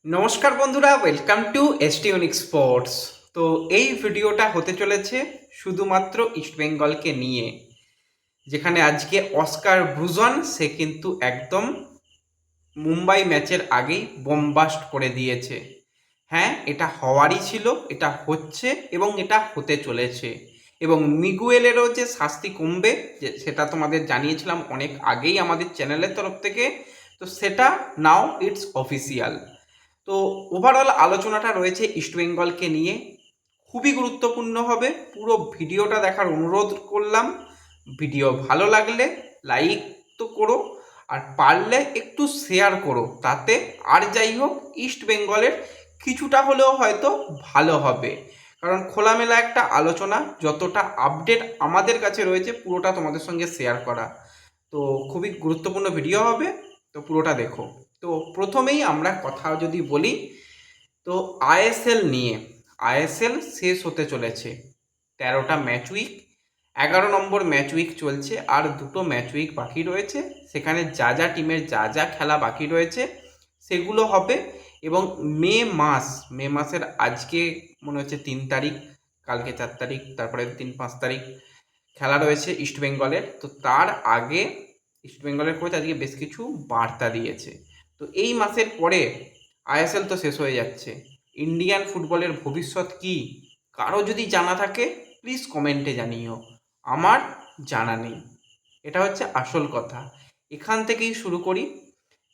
নমস্কার বন্ধুরা, welcome to ST unique sports. তো এই ভিডিওটা হতে চলেছে শুধুমাত্র ইস্টবেঙ্গলকে নিয়ে, যেখানে আজকে অস্কার ব্রুজন সে কিন্তু একদম মুম্বাই ম্যাচের আগেই বোমবাস্ট করে দিয়েছে। হ্যাঁ, এটা হওয়ারই ছিল, এটা হচ্ছে এবং এটা হতে চলেছে। এবং মিগুয়েলেরও যে শাস্তি কমবে, যে সেটা তোমাদের জানিয়েছিলাম অনেক আগেই আমাদের চ্যানেলের তরফ থেকে। তো সেটা নাও ইটস অফিসিয়াল। তো ওভারঅল আলোচনাটা রয়েছে ইস্টবেঙ্গলকে নিয়ে, খুবই গুরুত্বপূর্ণ হবে। পুরো ভিডিওটা দেখার অনুরোধ করলাম। ভিডিও ভালো লাগলে লাইক তো করো, আর পারলে একটু শেয়ার করো, তাতে আর যাই হোক ইস্টবেঙ্গলের কিছুটা হলেও হয়তো ভালো হবে। কারণ খোলামেলা একটা আলোচনা, যতটা আপডেট আমাদের কাছে রয়েছে পুরোটা তোমাদের সঙ্গে শেয়ার করা। তো খুবই গুরুত্বপূর্ণ ভিডিও হবে, তো পুরোটা দেখো। তো প্রথমেই আমরা কথা যদি বলি, তো আইএসএল নিয়ে, আইএসএল শেষ হতে চলেছে। 13টা ম্যাচ উইক, 11 নম্বর ম্যাচ উইক চলছে, আর দুটো ম্যাচ উইক বাকি রয়েছে। সেখানে যা যা টিমের যা যা খেলা বাকি রয়েছে সেগুলো হবে। এবং মে মাসের আজকে মনে হচ্ছে 3 তারিখ, কালকে 4 তারিখ, তারপরে 3-5 তারিখ খেলা রয়েছে ইস্টবেঙ্গলের। তো তার আগে ইস্টবেঙ্গলের কোচ আজকে বেশ কিছু বার্তা দিয়েছে। তো এই মাসের পরে আইএসএল তো শেষ হয়ে যাচ্ছে। ইন্ডিয়ান ফুটবলের ভবিষ্যৎ কি, কারো যদি জানা থাকে প্লিজ কমেন্টে জানিও। আমার জানা নেই, এটা হচ্ছে আসল কথা। এখান থেকেই শুরু করি,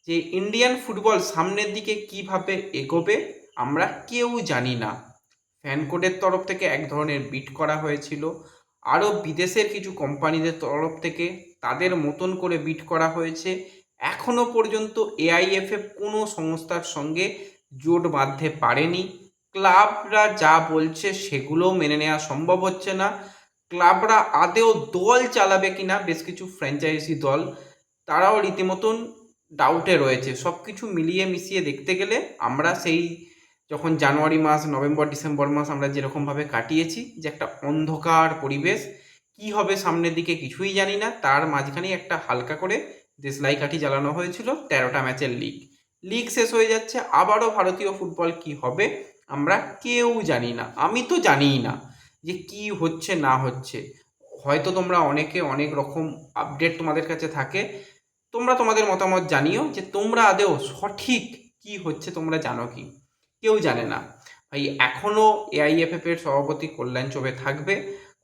যে ইন্ডিয়ান ফুটবল সামনের দিকে কিভাবে এগোবে আমরা কেউ জানি না। ফ্যান কোডের তরফ থেকে এক ধরনের বিট করা হয়েছিল, আরও বিদেশের কিছু কোম্পানিদের তরফ থেকে তাদের মতন করে বিট করা হয়েছে। এখনও পর্যন্ত এআইএফএফ কোনো সংস্থার সঙ্গে জোট বাঁধতে পারেনি। ক্লাবরা যা বলছে সেগুলোও মেনে নেওয়া সম্ভব হচ্ছে না। ক্লাবরা আদেও দল চালাবে কিনা, বেশ কিছু ফ্র্যাঞ্চাইজি দল, তারাও রীতিমতন ডাউটে রয়েছে। সব কিছু মিলিয়ে মিশিয়ে দেখতে গেলে আমরা সেই যখন জানুয়ারি মাস, নভেম্বর, ডিসেম্বর মাস আমরা যেরকমভাবে কাটিয়েছি, যে একটা অন্ধকার পরিবেশ, কি হবে সামনের দিকে কিছুই জানি না, তার মাঝখানেই একটা হালকা করে দেশলাই কাঠি জ্বালানো হয়েছিল 13টা ম্যাচের লিগ। লিগ শেষ হয়ে যাচ্ছে, আবারও ভারতীয় ফুটবল কি হবে আমরা কেউ জানি না। আমি তো জানিই না যে কি হচ্ছে না হচ্ছে। হয়তো তোমরা অনেকে অনেক রকম আপডেট তোমাদের কাছে থাকে, তোমরা তোমাদের মতামত জানিও যে তোমরা আদেও সঠিক কি হচ্ছে তোমরা জানো কি। কেউ জানে না ভাই। এখনও এআইএফএফ এর সভাপতি কল্যাণ চৌবে থাকবে।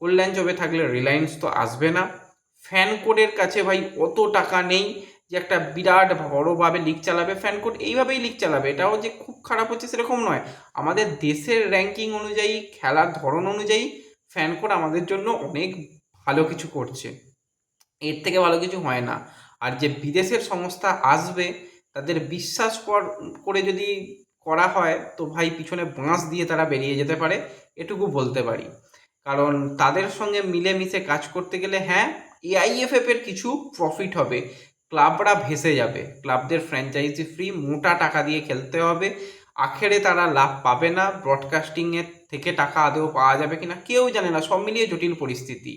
কল্যাণ চৌবে থাকলে রিলায়েন্স তো আসবে না। ফ্যান কোডের কাছে ভাই অত টাকা নেই যে একটা বিরাট বড়োভাবে লিগ চালাবে। ফ্যান কোড এইভাবেই লিগ চালাবে, এটাও যে খুব খারাপ হচ্ছে সেরকম নয়। আমাদের দেশের র্যাঙ্কিং অনুযায়ী, খেলার ধরন অনুযায়ী ফ্যান কোড আমাদের জন্য অনেক ভালো কিছু করছে, এর থেকে ভালো কিছু হয় না। আর যে বিদেশের সংস্থা আসবে তাদের বিশ্বাস করে যদি করা হয়, তো ভাই পিছনে বাঁশ দিয়ে তারা বেরিয়ে যেতে পারে, এটুকু বলতে পারি। কারণ তাদের সঙ্গে মিলেমিশে কাজ করতে গেলে হ্যাঁ, এআইএফএফ এর কিছু প্রফিট হবে, ক্লাবরা ভেসে যাবে, ক্লাবদের ফ্র্যাঞ্চাইজি ফ্রি মোটা টাকা দিয়ে খেলতে হবে, আখেরে তারা লাভ পাবে না। ব্রডকাস্টিংয়ের থেকে টাকা আদৌ পাওয়া যাবে কিনা কেউ জানে না, সব মিলিয়ে জটিল পরিস্থিতি।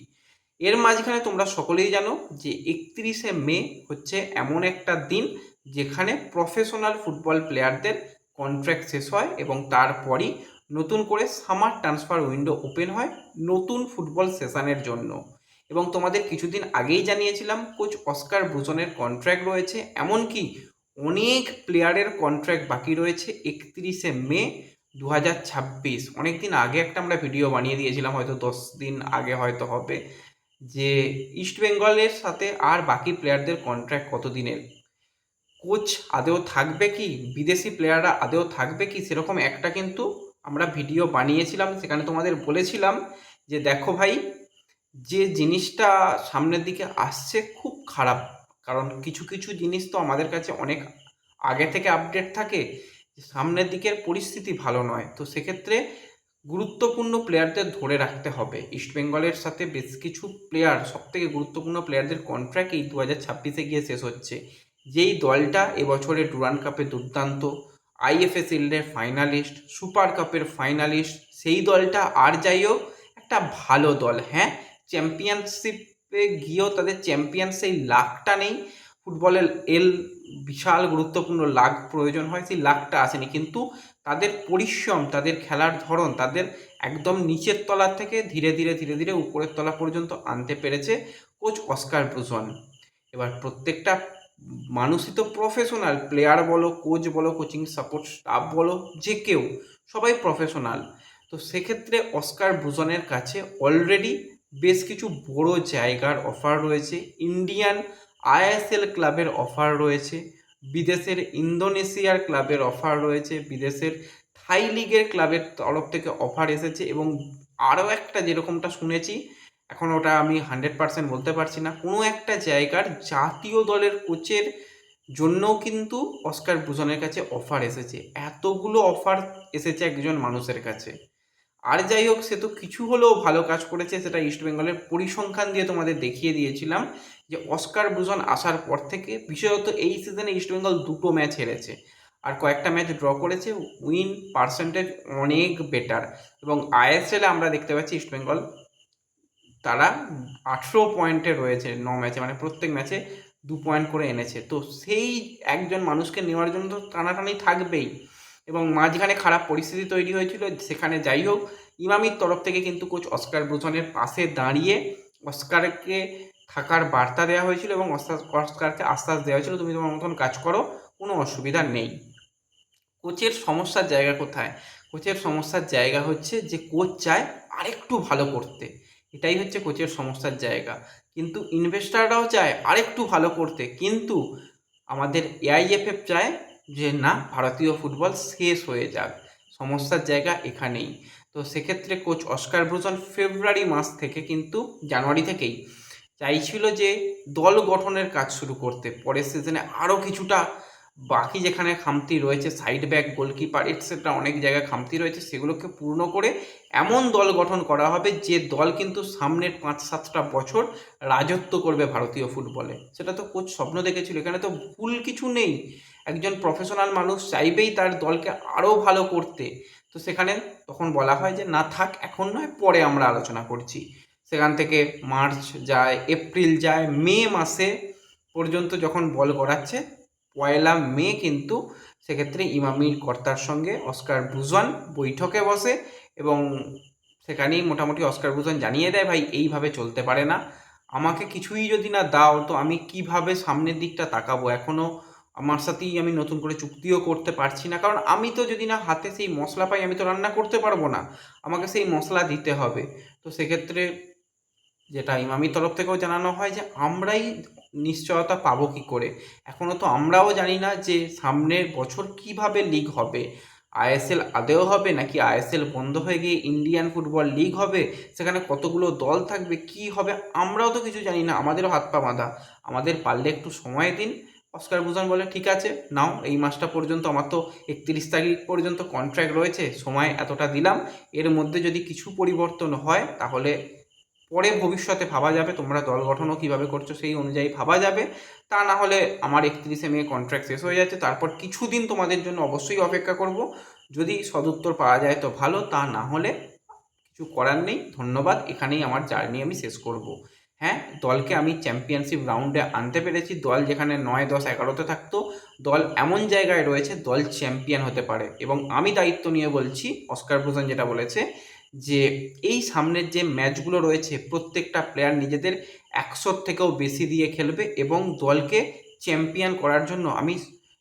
এর মাঝখানে তোমরা সকলেই জানো যে 31শে মে হচ্ছে এমন একটা দিন যেখানে প্রফেশনাল ফুটবল প্লেয়ারদের কন্ট্রাক্ট শেষ হয়, এবং তারপরই নতুন করে সামার ট্রান্সফার উইন্ডো ওপেন হয় নতুন ফুটবল সেশনের জন্য। এবং তোমাদের কিছুদিন আগেই জানিয়েছিলাম কোচ অস্কার ব্রুজনের কন্ট্রাক্ট রয়েছে, এমনকি অনেক প্লেয়ারের কন্ট্রাক্ট বাকি রয়েছে 31শে মে 2026। অনেক দিন আগে একটা আমরা ভিডিও বানিয়ে দিয়েছিলাম, হয়তো 10 দিন আগে হয়তো হবে, যে ইস্টবেঙ্গলের সাথে আর বাকি প্লেয়ারদের কন্ট্রাক্ট কতদিনের, কোচ আদেও থাকবে কি, বিদেশি প্লেয়াররা আদেও থাকবে কি, সেরকম একটা কিন্তু আমরা ভিডিও বানিয়েছিলাম। সেখানে তোমাদের বলেছিলাম যে দেখো ভাই, যে জিনিসটা সামনের দিকে আসছে খুব খারাপ। কারণ কিছু কিছু জিনিস তো আমাদের কাছে অনেক আগে থেকে আপডেট থাকে, সামনের দিকের পরিস্থিতি ভালো নয়। তো সেক্ষেত্রে গুরুত্বপূর্ণ প্লেয়ারদের ধরে রাখতে হবে। ইস্টবেঙ্গলের সাথে বেশ কিছু প্লেয়ার, সবথেকে গুরুত্বপূর্ণ প্লেয়ারদের কন্ট্রাক্ট এই 2026-এ গিয়ে শেষ হচ্ছে। যেই দলটা এবছরে ডুরান্ড কাপে দুর্দান্ত, আইএফএ শিল্ডের ফাইনালিস্ট, সুপার কাপের ফাইনালিস্ট, সেই দলটা আর যাই হোক একটা ভালো দল। হ্যাঁ, চ্যাম্পিয়নশিপে গিয়েও তাদের চ্যাম্পিয়ন সেই লাকটা নেই। ফুটবলের বিশাল গুরুত্বপূর্ণ লাক প্রয়োজন হয়, সেই লাকটা আসেনি। কিন্তু তাদের পরিশ্রম, তাদের খেলার ধরন, তাদের একদম নিচের তলা থেকে ধীরে ধীরে ধীরে ধীরে উপরের তলা পর্যন্ত আনতে পেরেছে কোচ অস্কার ব্রুজন। এবার প্রত্যেকটা মানুষই তো প্রফেশনাল, প্লেয়ার বলো, কোচ বলো, কোচিং সাপোর্ট স্টাফ বলো, যে কেউ সবাই প্রফেশনাল। তো সেক্ষেত্রে অস্কার ব্রুজনের কাছে অলরেডি বেশ কিছু বড় জায়গার অফার রয়েছে। ইন্ডিয়ান আইএসএল ক্লাবের অফার রয়েছে, বিদেশের ইন্দোনেশিয়ার ক্লাবের অফার রয়েছে, বিদেশের থাই লিগের ক্লাবের তরফ থেকে অফার এসেছে, এবং আরও একটা যেরকমটা শুনেছি, এখন ওটা আমি 100% বলতে পারছি না, কোনো একটা জায়গার জাতীয় দলের কোচের জন্যও কিন্তু অস্কার ব্রুজনের কাছে অফার এসেছে। এতগুলো অফার এসেছে একজন মানুষের কাছে। আর যাই হোক, সে তো কিছু হলেও ভালো কাজ করেছে, সেটা ইস্টবেঙ্গলের পরিসংখ্যান দিয়ে তোমাদের দেখিয়ে দিয়েছিলাম যে অস্কার ব্রুজন আসার পর থেকে বিশেষত এই সিজনে ইস্টবেঙ্গল 2টো ম্যাচ হেরেছে আর কয়েকটা ম্যাচ ড্র করেছে। উইন পার্সেন্টেজ অনেক বেটার, এবং আইএসএলে আমরা দেখতে পাচ্ছি ইস্টবেঙ্গল তারা 18 পয়েন্টে রয়েছে 9 ম্যাচে, মানে প্রত্যেক ম্যাচে 2 পয়েন্ট করে এনেছে। তো সেই একজন মানুষকে নেওয়ার জন্য তো টানাটানি থাকবেই, এবং মাঝখানে খারাপ পরিস্থিতি তৈরি হয়েছিল, সেখানে যাই হোক ইমামির তরফ থেকে কিন্তু কোচ অস্কার ব্রুজনের পাশে দাঁড়িয়ে অস্কারকে থাকার বার্তা দেওয়া হয়েছিল, এবং অস্কারকে আশ্বাস দেওয়া হয়েছিল তুমি তোমার মতন কাজ করো, কোনো অসুবিধা নেই। কোচের সমস্যার জায়গা কোথায়? কোচের সমস্যার জায়গা হচ্ছে যে কোচ চায় আরেকটু ভালো করতে, এটাই হচ্ছে কোচের সমস্যার জায়গা। কিন্তু ইনভেস্টাররাও চায় আরেকটু ভালো করতে, কিন্তু আমাদের এআইএফএফ চায় যে না, ভারতীয় ফুটবল শেষ হয়ে যাক। সমস্যার জায়গা এখানেই। তো সেক্ষেত্রে কোচ অস্কার ব্রুজন ফেব্রুয়ারি মাস থেকে, কিন্তু জানুয়ারি থেকেই চাইছিল যে দল গঠনের কাজ শুরু করতে, পরের সিজনে আরও কিছুটা বাকি যেখানে খামতি রয়েছে, সাইড ব্যাক, গোলকিপার এটসেট্রা অনেক জায়গায় খামতি রয়েছে, সেগুলোকে পূর্ণ করে এমন দল গঠন করা হবে যে দল কিন্তু সামনের 5-7টা বছর রাজত্ব করবে ভারতীয় ফুটবলে। সেটা তো কোচ স্বপ্ন দেখেছিল, এখানে তো ভুল কিছু নেই। একজন প্রফেশনাল মানুষ চাইবেই তার দলকে আরও ভালো করতে। তো সেখানে তখন বলা হয় যে না থাক, এখন নয়, পরে আমরা আলোচনা করছি। সেখান থেকে মার্চ যায়, এপ্রিল যায়, মে মাসে পর্যন্ত যখন বল গড়াচ্ছে, 1 মে কিন্তু সেক্ষেত্রে ইমামির কর্তার সঙ্গে অস্কার ব্রুজন বৈঠকে বসে, এবং সেখানেই মোটামুটি অস্কার ব্রুজন জানিয়ে দেয়, ভাই এইভাবে চলতে পারে না, আমাকে কিছুই যদি না দাও তো আমি কিভাবে সামনের দিকটা তাকাবো, এখনও আমার সাথেই আমি নতুন করে চুক্তিও করতে পারছি না, কারণ আমি তো যদি না হাতে সেই মশলা পাই আমি তো রান্না করতে পারবো না, আমাকে সেই মশলা দিতে হবে। তো সেক্ষেত্রে যেটা ইমামির তরফ থেকেও জানানো হয় যে আমরাই নিশ্চয়তা পাবো কি করে, এখনও তো আমরাও জানি না যে সামনের বছর কিভাবে লিগ হবে, আইএসএল আদেও হবে নাকি আইএসএল বন্ধ হয়ে গিয়ে ইন্ডিয়ান ফুটবল লিগ হবে, সেখানে কতগুলো দল থাকবে, কি হবে আমরাও তো কিছু জানি না, আমাদেরও হাত পা বাঁধা, আমাদের পারলে একটু সময় দিন। অস্কার ব্রুজন বলে ঠিক আছে নাও, এই মাসটা পর্যন্ত, আমার তো 31 তারিখ পর্যন্ত কন্ট্রাক্ট রয়েছে, সময় এতটা দিলাম, এর মধ্যে যদি কিছু পরিবর্তন হয় তাহলে পরে ভবিষ্যতে ভাবা যাবে, তোমরা দল গঠনও কীভাবে করছো সেই অনুযায়ী ভাবা যাবে, তা না হলে আমার 31 মে কন্ট্রাক্ট শেষ হয়ে যাচ্ছে, তারপর কিছুদিন তোমাদের জন্য অবশ্যই অপেক্ষা করব, যদি সদুত্তর পাওয়া যায় তো ভালো, তা না হলে কিছু করার নেই, ধন্যবাদ, এখানেই আমার জার্নি আমি শেষ করব। হ্যাঁ, দলকে আমি চ্যাম্পিয়নশিপ রাউন্ডে আনতে পেরেছি, দল যেখানে 9, 10, 11তে থাকতো, দল এমন জায়গায় রয়েছে দল চ্যাম্পিয়ন হতে পারে, এবং আমি দায়িত্ব নিয়ে বলছি, অস্কার ব্রুজন যেটা বলেছে যে এই সামনের যে ম্যাচগুলো রয়েছে প্রত্যেকটা প্লেয়ার নিজেদের 100 থেকেও বেশি দিয়ে খেলবে, এবং দলকে চ্যাম্পিয়ন করার জন্য আমি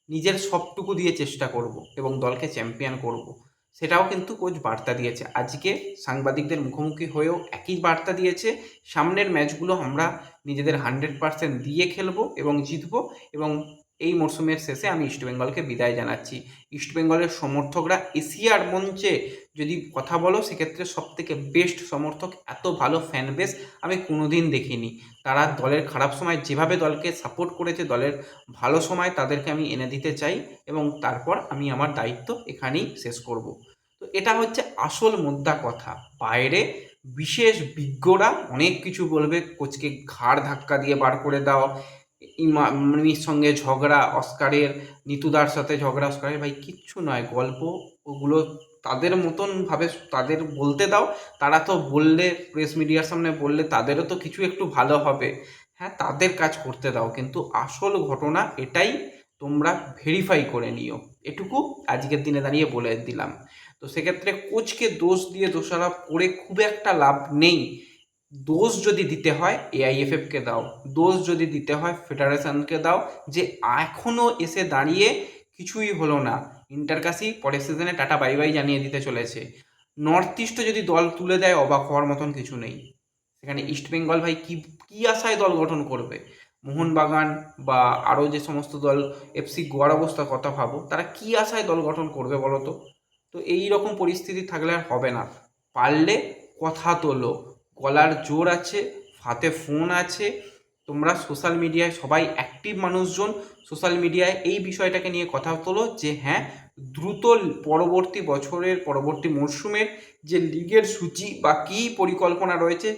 নিজের সবটুকু দিয়ে চেষ্টা করব এবং দলকে চ্যাম্পিয়ন করব, সেটাও কিন্তু কোচ বার্তা দিয়েছে। আজকে সাংবাদিকদের মুখোমুখি হয়েও একই বার্তা দিয়েছে, সামনের ম্যাচগুলো আমরা নিজেদের 100% দিয়ে খেলবো এবং জিতবো, এবং এই মরশুমের শেষে আমি ইস্টবেঙ্গলকে বিদায় জানাচ্ছি। ইস্টবেঙ্গলের সমর্থকরা এশিয়ার মঞ্চে যদি কথা বলো সেক্ষেত্রে সবথেকে বেস্ট সমর্থক, এত ভালো ফ্যান বেস আমি কোনোদিন দেখিনি। তারা দলের খারাপ সময় যেভাবে দলকে সাপোর্ট করেছে, দলের ভালো সময় তাদেরকে আমি এনে দিতে চাই, এবং তারপর আমি আমার দায়িত্ব এখানেই শেষ করব। তো এটা হচ্ছে আসল মুদ্রা কথা। বাইরে বিশেষ বিজ্ঞরা অনেক কিছু বলবে, কোচকে ঘাড় ধাক্কা দিয়ে বার করে দাও, ইমামির সঙ্গে ঝগড়া, অস্কারের নিতুদার সাথে ঝগড়া, অস্কারের ভাই কিচ্ছু নয়, গল্প, ওগুলো তাদের মতন ভাবে তাদের বলতে দাও, তারা তো বললে, প্রেস মিডিয়ার সামনে বললে তাদেরও তো কিছু একটু ভালো হবে, হ্যাঁ তাদের কাজ করতে দাও, কিন্তু আসল ঘটনা এটাই তোমরা ভেরিফাই করে নিও, এটুকু আজকের দিনে দাঁড়িয়ে বলে দিলাম। তো সেক্ষেত্রে কোচকে দোষ দিয়ে দোষারোপ করে খুব একটা লাভ নেই। দোষ যদি দিতে হয় এআইএফএফকে দাও, দোষ যদি দিতে হয় ফেডারেশনকে দাও, যে এখনও এসে দাঁড়িয়ে কিছুই হলো না। ইন্টারকাশি পরের সিজনে টাটা বাই বাই জানিয়ে দিতে চলেছে। নর্থ ইস্টে যদি দল তুলে দেয় অবাক হওয়ার মতন কিছু নেই। সেখানে ইস্টবেঙ্গল ভাই কি কি আশায় দল গঠন করবে? মোহনবাগান বা আরও যে সমস্ত দল এফসি গোয়ার অবস্থার কথা ভাবো, তারা কি আশায় দল গঠন করবে বলো তো? তো এই রকম পরিস্থিতি থাকলে আর হবে না। পারলে কথা তোলো, গলার জোর আছে, হাতে ফোন আছে, তোমরা সোশ্যাল মিডিয়ায় সবাই অ্যাক্টিভ মানুষজন সোশ্যাল মিডিয়ায় এই বিষয়টাকে নিয়ে কথা তোলো যে হ্যাঁ, দ্রুত পরবর্তী বছরের পরবর্তী মরশুমের যে লিগের সূচি বা কী পরিকল্পনা রয়েছে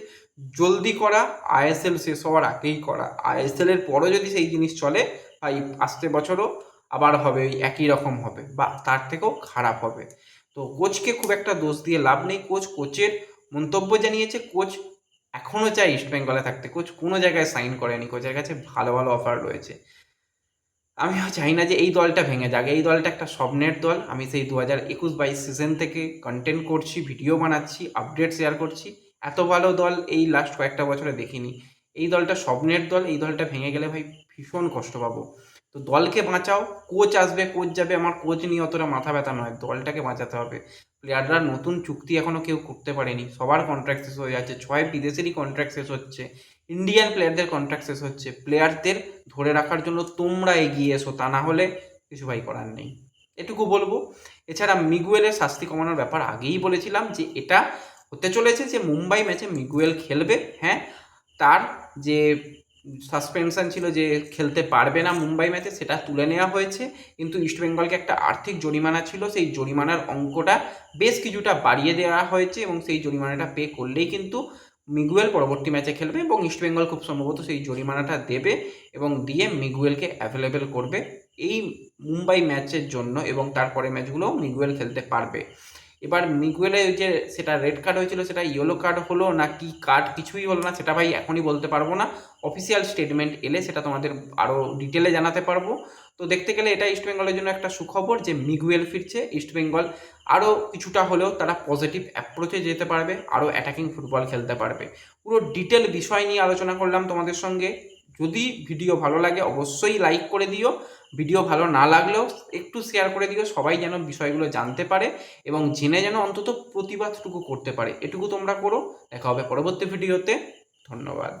জলদি করা, আইএসএল শেষ হওয়ার আগেই করা। আইএসএল এর পরও যদি সেই জিনিস চলে ভাই, আসতে বছরও আবার হবে, ওই একই রকম হবে বা তার থেকেও খারাপ হবে। তো কোচকে খুব একটা দোষ দিয়ে লাভ নেই। কোচের মন্তব্য জানিয়েছে, কোচ এখনও চায় ইস্টবেঙ্গলে থাকতে, কোচ কোনো জায়গায় সাইন করেনি, কোচের কাছে ভালো ভালো অফার রয়েছে। আমিও চাই না যে এই দলটা ভেঙে যাক। এই দলটা একটা স্বপ্নের দল। আমি সেই 2021-22 সিজন থেকে কন্টেন্ট করছি, ভিডিও বানাচ্ছি, আপডেট শেয়ার করছি। এত ভালো দল এই লাস্ট কয়েকটা বছরে দেখিনি। এই দলটা স্বপ্নের দল। এই দলটা ভেঙে গেলে ভাই ভীষণ কষ্ট পাবো। তো দলকে বাঁচাও। কোচ আসবে, কোচ যাবে, আমার কোচ নিয়ে অতটা মাথা ব্যথা নয়, দলটাকে বাঁচাতে হবে। প্লেয়াররা নতুন চুক্তি এখনও কেউ করতে পারেনি, সবার কন্ট্রাক্ট শেষ হয়ে যাচ্ছে, 6 বিদেশেরই কন্ট্রাক্ট শেষ হচ্ছে, ইন্ডিয়ান প্লেয়ারদের কন্ট্রাক্ট শেষ হচ্ছে। প্লেয়ারদের ধরে রাখার জন্য তোমরা এগিয়ে এসো, তা না হলে কিছু ভাই করার নেই, এটুকু বলবো। এছাড়া মিগুয়েলের শাস্তি কমানোর ব্যাপার আগেই বলেছিলাম যে এটা হতে চলেছে যে মুম্বাই ম্যাচে মিগুয়েল খেলবে। হ্যাঁ, তার যে সাসপেনশন ছিল যে খেলতে পারবে না মুম্বাই ম্যাচে, সেটা তুলে নেওয়া হয়েছে। কিন্তু ইস্টবেঙ্গলকে একটা আর্থিক জরিমানা ছিল, সেই জরিমানার অঙ্কটা বেশ কিছুটা বাড়িয়ে দেওয়া হয়েছে এবং সেই জরিমানাটা পে করলেই কিন্তু মিগুয়েল পরবর্তী ম্যাচে খেলবে এবং ইস্টবেঙ্গল খুব সম্ভবত সেই জরিমানাটা দেবে এবং দিয়ে মিগুয়েলকে অ্যাভেলেবেল করবে এই মুম্বাই ম্যাচের জন্য, এবং তারপরে ম্যাচগুলোও মিগুয়েল খেলতে পারবে। এবার মিগুয়েলের যে সেটা রেড কার্ড হয়েছিল সেটা ইয়েলো কার্ড হলো না কি কার্ড কিছুই হলো না, সেটা ভাই এখনই বলতে পারবো না। অফিসিয়াল স্টেটমেন্ট এলে সেটা তোমাদের আরও ডিটেলে জানাতে পারবো। তো দেখতে গেলে এটা ইস্টবেঙ্গলের জন্য একটা সুখবর যে মিগুয়েল ফিরছে। ইস্টবেঙ্গল আরও কিছুটা হলেও তারা পজিটিভ অ্যাপ্রোচে যেতে পারবে, আরও অ্যাটাকিং ফুটবল খেলতে পারবে। পুরো ডিটেল বিষয় নিয়ে আলোচনা করলাম তোমাদের সঙ্গে। যদি ভিডিও ভালো লাগে অবশ্যই লাইক করে দিও, ভিডিও ভালো না লাগলেও একটু শেয়ার করে দিও, সবাই যেন বিষয়গুলো জানতে পারে এবং জেনে যেন অন্তত প্রতিবাদটুকু করতে পারে। এটুকু তোমরা করো। দেখা হবে পরবর্তী ভিডিওতে। ধন্যবাদ।